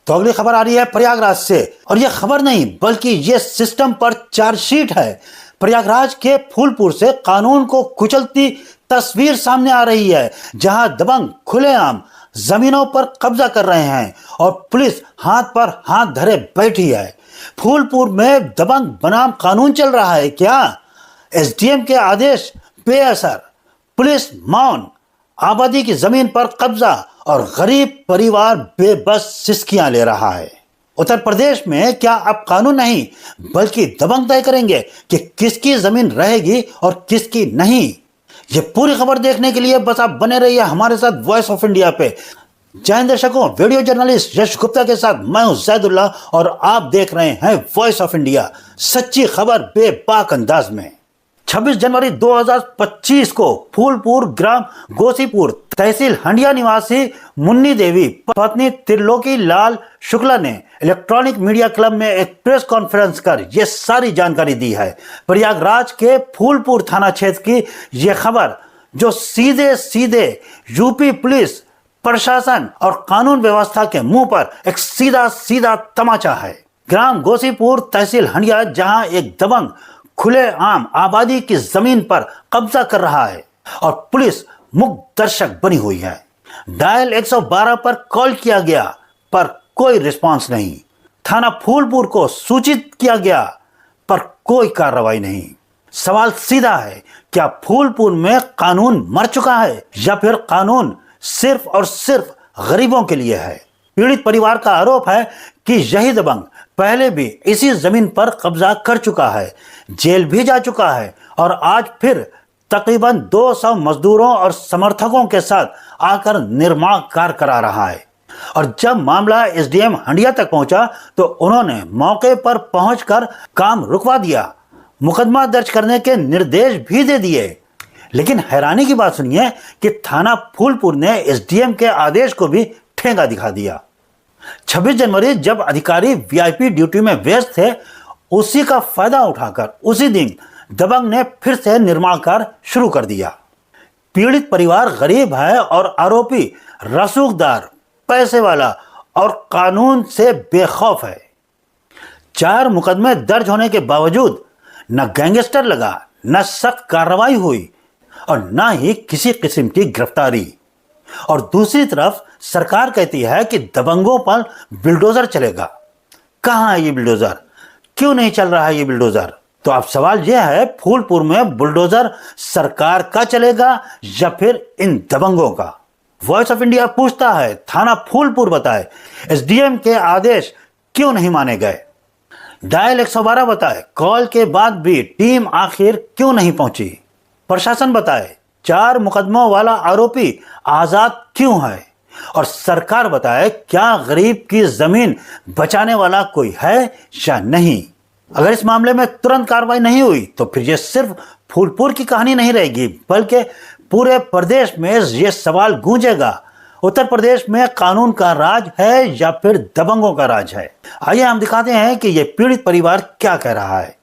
तो अगली खबर आ रही है प्रयागराज से, और यह खबर नहीं बल्कि ये सिस्टम पर चार्जशीट है। प्रयागराज के फूलपुर से कानून को कुचलती तस्वीर सामने आ रही है, जहां दबंग खुलेआम जमीनों पर कब्जा कर रहे हैं और पुलिस हाथ पर हाथ धरे बैठी है। फूलपुर में दबंग बनाम कानून चल रहा है क्या? एसडीएम के आदेश बेअसर, पुलिस मौन, आबादी की जमीन पर कब्जा और गरीब परिवार बेबस सिसकियां ले रहा है। उत्तर प्रदेश में क्या अब कानून नहीं बल्कि दबंग तय करेंगे कि किसकी जमीन रहेगी और किसकी नहीं? ये पूरी खबर देखने के लिए बस आप बने रहिए हमारे साथ वॉइस ऑफ इंडिया पे। जय हिंद दर्शकों, वीडियो जर्नलिस्ट यश गुप्ता के साथ मैं हूं जैदुल्ला और आप देख रहे हैं वॉइस ऑफ इंडिया, सच्ची खबर बेबाक अंदाज में। 26 जनवरी 2025 को फूलपुर ग्राम गोसीपुर तहसील हंडिया निवासी मुन्नी देवी पत्नी त्रिलोकी लाल शुक्ला ने इलेक्ट्रॉनिक मीडिया क्लब में एक प्रेस कॉन्फ्रेंस कर यह सारी जानकारी दी है। प्रयागराज के फूलपुर थाना क्षेत्र की यह खबर जो सीधे सीधे यूपी पुलिस प्रशासन और कानून व्यवस्था के मुंह पर एक सीधा सीधा तमाचा है। ग्राम गोसीपुर तहसील हंडिया, जहां एक दबंग खुलेआम आबादी की जमीन पर कब्जा कर रहा है और पुलिस मुक्त दर्शक बनी हुई है। डायल 112 पर कॉल किया गया पर कोई रिस्पांस नहीं। थाना फूलपुर को सूचित किया गया पर कोई कार्रवाई नहीं। सवाल सीधा है, क्या फूलपुर में कानून मर चुका है या फिर कानून सिर्फ और सिर्फ गरीबों के लिए है? पीड़ित परिवार का आरोप है कि यही दबंग पहले भी इसी जमीन पर कब्जा कर चुका है, जेल भी जा चुका है और आज फिर तकरीबन 200 मजदूरों और समर्थकों के साथ आकर निर्माण कार्य करा रहा है। और जब मामला एसडीएम हंडिया तक पहुंचा तो उन्होंने मौके पर पहुंचकर काम रुकवा दिया, मुकदमा दर्ज करने के निर्देश भी दे दिए। लेकिन हैरानी की बात सुनिए कि थाना फूलपुर ने एसडीएम के आदेश को भी ठेंगा दिखा दिया। 26 जनवरी जब अधिकारी वीआईपी ड्यूटी में व्यस्त थे, उसी का फायदा उठाकर उसी दिन दबंग ने फिर से निर्माण कार्य शुरू कर दिया। पीड़ित परिवार गरीब है और आरोपी रसूखदार, पैसे वाला और कानून से बेखौफ है। 4 मुकदमे दर्ज होने के बावजूद न गैंगस्टर लगा, न सख्त कार्रवाई हुई और न ही किसी किस्म की गिरफ्तारी। और दूसरी तरफ सरकार कहती है कि दबंगों पर बिल्डोजर चलेगा। कहां है ये बिल्डोजर? क्यों नहीं चल रहा है ये बिल्डोजर? तो अब सवाल यह है, फूलपुर में बुलडोजर सरकार का चलेगा या फिर इन दबंगों का? वॉइस ऑफ इंडिया पूछता है, थाना फूलपुर बताए एसडीएम के आदेश क्यों नहीं माने गए? डायल 112 बताए कॉल के बाद भी टीम आखिर क्यों नहीं पहुंची? प्रशासन बताए 4 मुकदमों वाला आरोपी आजाद क्यों है? और सरकार बताए क्या गरीब की जमीन बचाने वाला कोई है या नहीं? अगर इस मामले में तुरंत कार्रवाई नहीं हुई तो फिर यह सिर्फ फूलपुर की कहानी नहीं रहेगी बल्कि पूरे प्रदेश में यह सवाल गूंजेगा, उत्तर प्रदेश में कानून का राज है या फिर दबंगों का राज है? आइए हम दिखाते हैं कि यह पीड़ित परिवार क्या कह रहा है।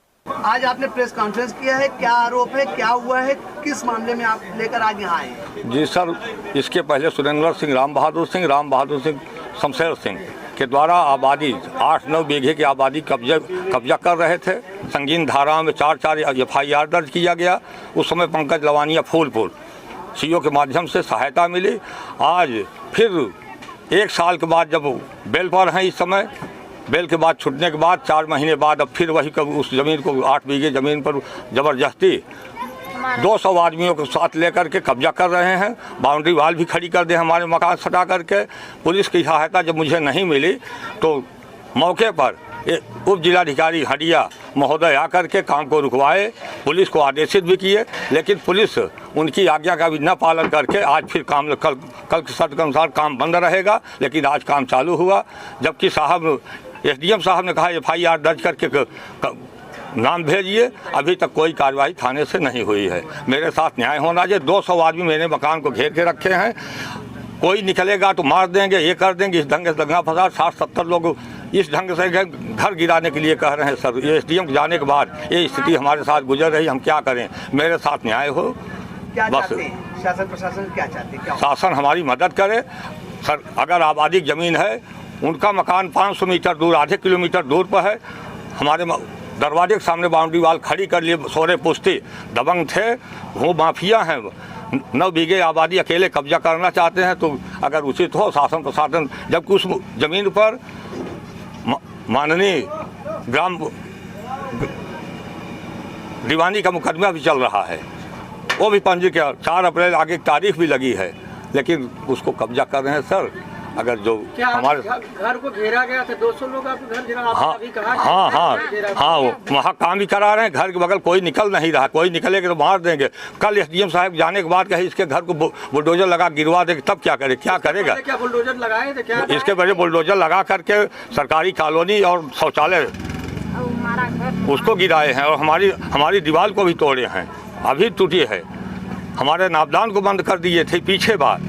आज आपने प्रेस कॉन्फ्रेंस किया है, क्या आरोप है, क्या हुआ है, किस मामले में आप लेकर आज यहाँ आए? जी सर, इसके पहले सुरेंद्र सिंह, राम बहादुर सिंह, शमशेर सिंह के द्वारा आबादी 8-9 बीघे की आबादी कब्जा कर रहे थे। संगीन धाराओं में 4 एफआईआर दर्ज किया गया। उस समय पंकज लवानिया फूलपुर सीओ के माध्यम से सहायता मिली। आज फिर 1 साल के बाद जब बेल पर हैं, इस समय बेल के बाद छूटने के बाद 4 महीने बाद अब फिर वही उस ज़मीन को 8 बीघे ज़मीन पर ज़बरदस्ती 200 आदमियों के साथ लेकर के कब्जा कर रहे हैं। बाउंड्री वाल भी खड़ी कर दे हमारे मकान सटा करके। पुलिस की सहायता जब मुझे नहीं मिली तो मौके पर उप जिलाधिकारी हंडिया महोदय आकर के काम को रुकवाए, पुलिस को आदेशित भी किए, लेकिन पुलिस उनकी आज्ञा का भी न पालन करके आज फिर काम कल के शर्त के अनुसार काम बंद रहेगा, लेकिन आज काम चालू हुआ। जबकि एसडीएम साहब ने कहा एफआईआर दर्ज करके नाम भेजिए, अभी तक कोई कार्रवाई थाने से नहीं हुई है। मेरे साथ न्याय होना चाहिए। 200 आदमी मेरे मकान को घेर के रखे हैं, कोई निकलेगा तो मार देंगे, ये कर देंगे। इस ढंग से दंगा फसाद 60-70 लोग इस ढंग से घर गिराने के लिए कह रहे हैं। सर, ये एसडीएम जाने के बाद ये स्थिति हमारे साथ गुजर रही, हम क्या करें? मेरे साथ न्याय हो। क्या बस शासन प्रशासन क्या चाहते हैं? शासन हमारी मदद करे। सर, अगर आबादी ज़मीन है उनका मकान 500 मीटर दूर, आधे किलोमीटर दूर पर है। हमारे दरवाजे के सामने बाउंड्री वाल खड़ी कर लिए, सोरे पुश्ती दबंग थे, वो माफिया हैं। 9 बीघे आबादी अकेले कब्जा करना चाहते हैं। तो अगर उचित हो शासन प्रशासन, जबकि उस जमीन पर माननीय ग्राम दीवानी का मुकदमा भी चल रहा है, वो भी पंजीकृत 4 अप्रैल आगे की तारीख भी लगी है, लेकिन उसको कब्जा कर रहे हैं सर। अगर जो हमारे घर को घेरा गया था, 200 लोग आपके घर घेरा, हाँ अभी कहा हाँ वो वहाँ काम भी करा रहे हैं। घर के बगल कोई निकल नहीं रहा, कोई निकलेगा तो मार देंगे। कल एसडीएम साहब जाने के बाद कहे इसके घर को बुलडोजर लगा गिरवा देंगे, तब क्या करे, क्या करेगा? क्या बुलडोजर लगाए थे क्या? इसके वजह बुलडोजर लगा करके सरकारी कॉलोनी और शौचालय उसको गिराए हैं और हमारी दीवार को भी तोड़े हैं, अभी टूटी है। हमारे नापदान को बंद कर दिए थे पीछे बार,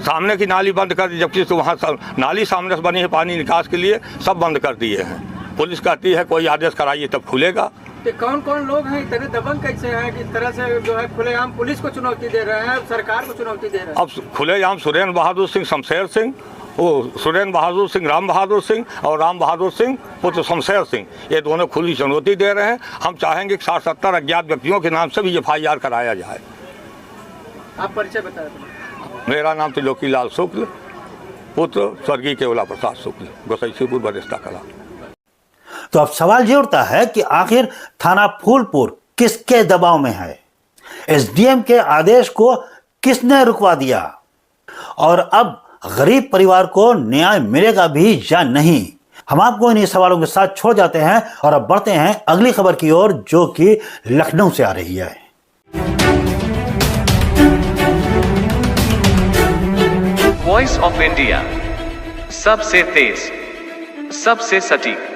सामने की नाली बंद कर दी, जबकि तो वहाँ नाली सामने से बनी है पानी निकास के लिए, सब बंद कर दिए हैं। पुलिस कहती है कोई आदेश कराइए तब खुलेगा। तो कौन कौन लोग हैं इतने दबंग कैसे हैं कि इस तरह से जो है खुलेआम पुलिस को चुनौती दे रहे हैं, सरकार को चुनौती दे रहे हैं? अब खुलेआम सुरेंद्र बहादुर सिंह शमशेर सिंह, वो सुरेंद्र बहादुर सिंह राम बहादुर सिंह और राम बहादुर सिंह पुत्र शमशेर सिंह, ये दोनों खुली चुनौती दे रहे हैं। हम चाहेंगे कि 60-70 अज्ञात व्यक्तियों के नाम से भी FIR कराया जाए। आप परिचय बताएं। मेरा नाम त्रिलोकी लाल शुक्ल, पुत्र स्वर्गीय केवला प्रसाद शुक्ल, गोसैसीपुर बरिस्ता कला। तो अब सवाल ये उठता है कि आखिर थाना फूलपुर किसके दबाव में है? SDM के आदेश को किसने रुकवा दिया? और अब गरीब परिवार को न्याय मिलेगा भी या नहीं? हम आपको इन्हीं सवालों के साथ छोड़ जाते हैं और अब बढ़ते हैं अगली खबर की ओर, जो कि लखनऊ से आ रही है। वॉइस ऑफ इंडिया, सबसे तेज, सबसे सटीक।